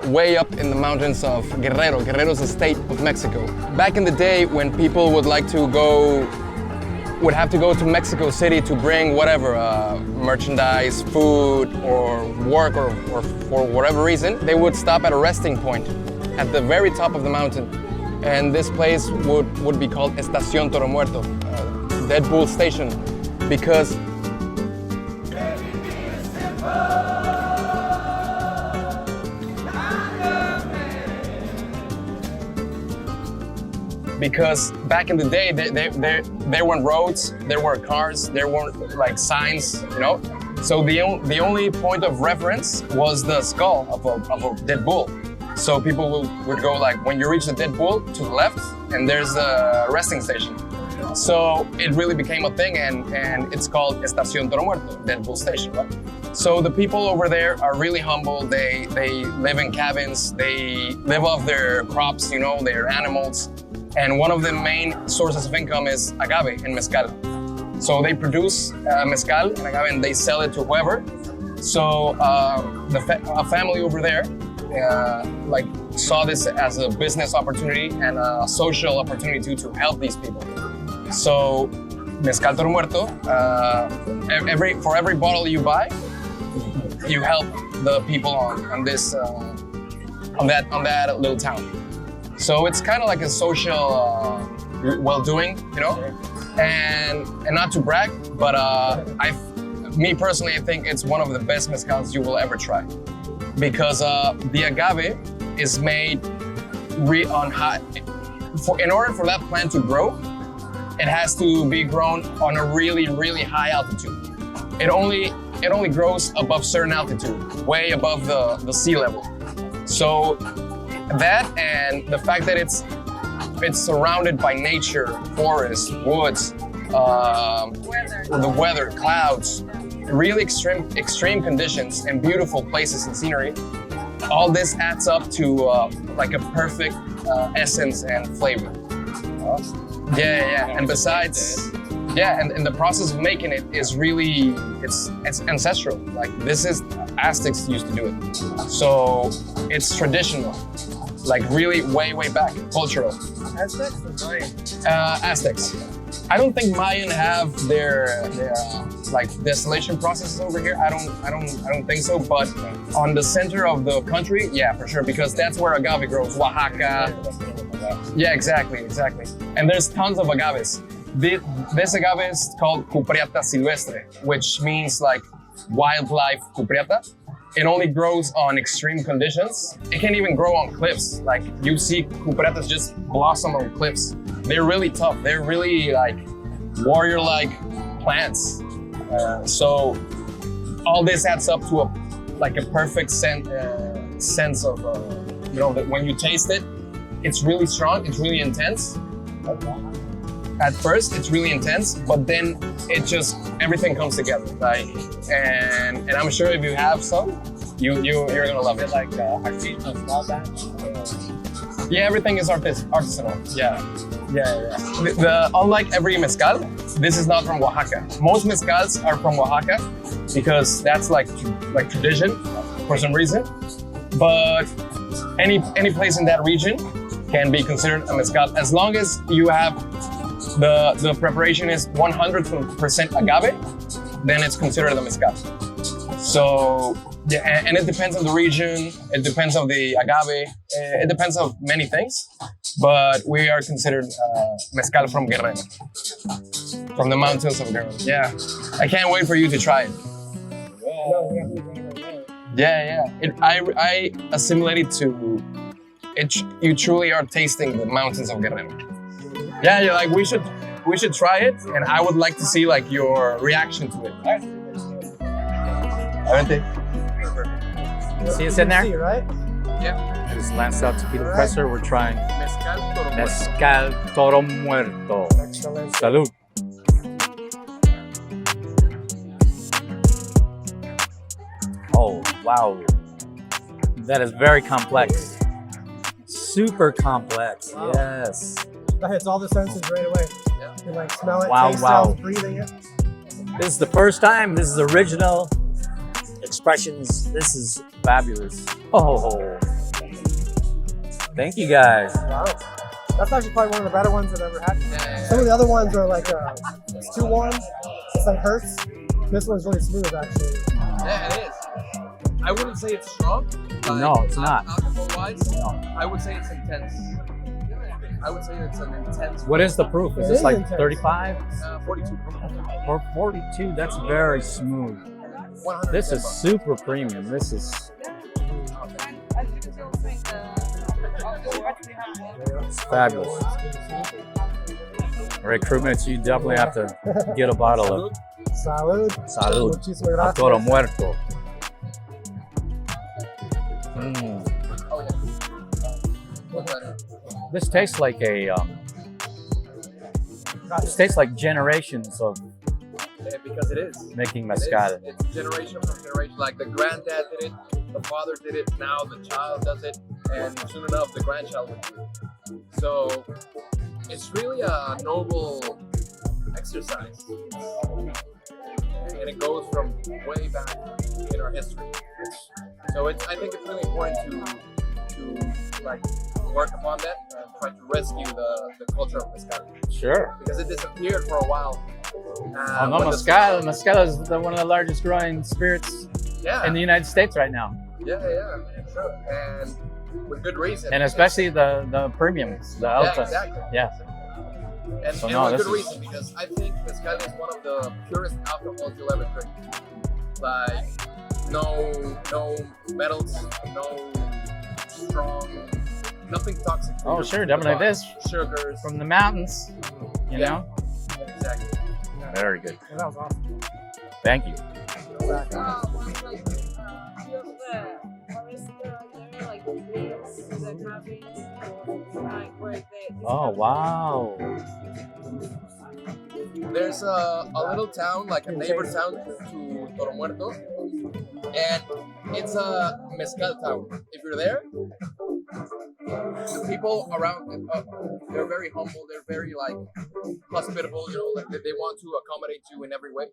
way up in the mountains of Guerrero. Guerrero is a state of Mexico. Back in the day, when people would have to go to Mexico City to bring whatever, merchandise, food, or work, or for whatever reason, they would stop at a resting point at the very top of the mountain. And this place would be called Estación Toro Muerto, Dead Bull Station, because back in the day, there weren't roads, there weren't cars, there weren't like signs, you know? So the only point of reference was the skull of a dead bull. So people would go like, when you reach the dead bull, to the left, and there's a resting station. So it really became a thing, and it's called Estación Toro Muerto, Dead Bull Station, right? So the people over there are really humble. They live in cabins, they live off their crops, you know, their animals. And one of the main sources of income is agave and mezcal. So they produce mezcal and agave and they sell it to whoever. So a family over there like saw this as a business opportunity and a social opportunity to help these people. So Mezcal Toro Muerto, for every bottle you buy, you help the people on that little town. So it's kind of like a social well-doing, you know, and not to brag, but me personally, I think it's one of the best mezcals you will ever try, because the agave is made on high. In order for that plant to grow, it has to be grown on a really, really high altitude. It only grows above certain altitude, way above the sea level. So that, and the fact that it's surrounded by nature, forests, woods, the weather, clouds, really extreme conditions and beautiful places and scenery, all this adds up to like a perfect essence and flavor. And besides, and the process of making it is really, it's ancestral. Like, this is, Aztecs used to do it. So it's traditional, like really way back, cultural. Aztecs or Mayan? Aztecs. I don't think Mayan have their like distillation processes over here. I don't think so. But on the center of the country, yeah, for sure, because that's where agave grows. Oaxaca. Yeah, exactly. And there's tons of agaves. This agave is called Cupriata silvestre, which means like wildlife cupriata. It only grows on extreme conditions. It can even grow on cliffs. Like, you see cupriatas just blossom on cliffs. They're really tough. They're really like warrior-like plants. So all this adds up to a perfect sense of, you know, that when you taste it, it's really strong, it's really intense. At first, it's really intense, but then everything comes together, right? And I'm sure if you have some, you're gonna love it. Like artisanal small batch? Yeah, everything is artisanal. Yeah. Unlike every mezcal, this is not from Oaxaca. Most mezcals are from Oaxaca because that's like tradition for some reason. But any place in that region can be considered a mezcal as long as you have the preparation is 100% agave, then it's considered a mezcal. So yeah, and it depends on the region, it depends on the agave, it depends on many things, but we are considered mezcal from Guerrero, from the mountains of Guerrero. Yeah, I can't wait for you to try it. Yeah. I assimilate to it. You truly are tasting the mountains of Guerrero. Yeah, you're like, we should try it, and I would like to see like your reaction to it. See us in there? See, right? Yeah. This is Lancel Tequila Presser. We're trying Mezcal Toro Muerto. Excellent. Salud. Oh, wow. That is very complex. Super complex. Wow. Yes. That hits all the senses right away. Yeah. You like smell it, Wow, taste wow. it, breathing it. This is the first time. This is original expressions. This is fabulous. Oh, thank you guys. Wow. That's actually probably one of the better ones I've ever had. Yeah. Some of the other ones are like, it's too warm. It's like hurts. This one's really smooth, actually. Yeah, it is. I wouldn't say it's strong. No, it's not. Alcohol-wise, No. I would say it's intense. I would say it's an intense. What is the proof? Is It this is like intense. 35 42. or 42? That's very smooth. 100 This is super premium. This is it's fabulous. Recruitment, you definitely have to get a bottle of Salud. Salud. Muchísimas gracias. Toro Muerto. Mm. Oh yeah. Much better. This tastes like a. This tastes like generations of Yeah, because it is. making It mezcal. is. It's generation from generation. Like the granddad did it, the father did it, now the child does it, and soon enough the grandchild will do it. So it's really a noble exercise. And it goes from way back in our history. So I think it's really important to like work upon that and try to rescue the culture of mezcal. Sure. Because it disappeared for a while. Oh no, when the- mezcal is one of the largest growing spirits Yeah. in the United States right now, Yeah, sure. And with good reason. and especially the premiums, the Yeah, altas. exactly. Yeah. And, So and no, with this good is- reason, because I think mezcal is one of the purest alcohols you'll ever drink. Like, no metals, no strong, nothing toxic. to Oh your- sure, to the definitely body. this Sugars. from the mountains. You Yeah. know. Exactly. Very good. Yeah, that was awesome. Thank you. Oh wow. There's a little town, like a neighbor town to Toro Muerto, and it's a mezcal town. If you're there, the people around, they're very humble. They're very like hospitable. You know, like they want to accommodate you in every way.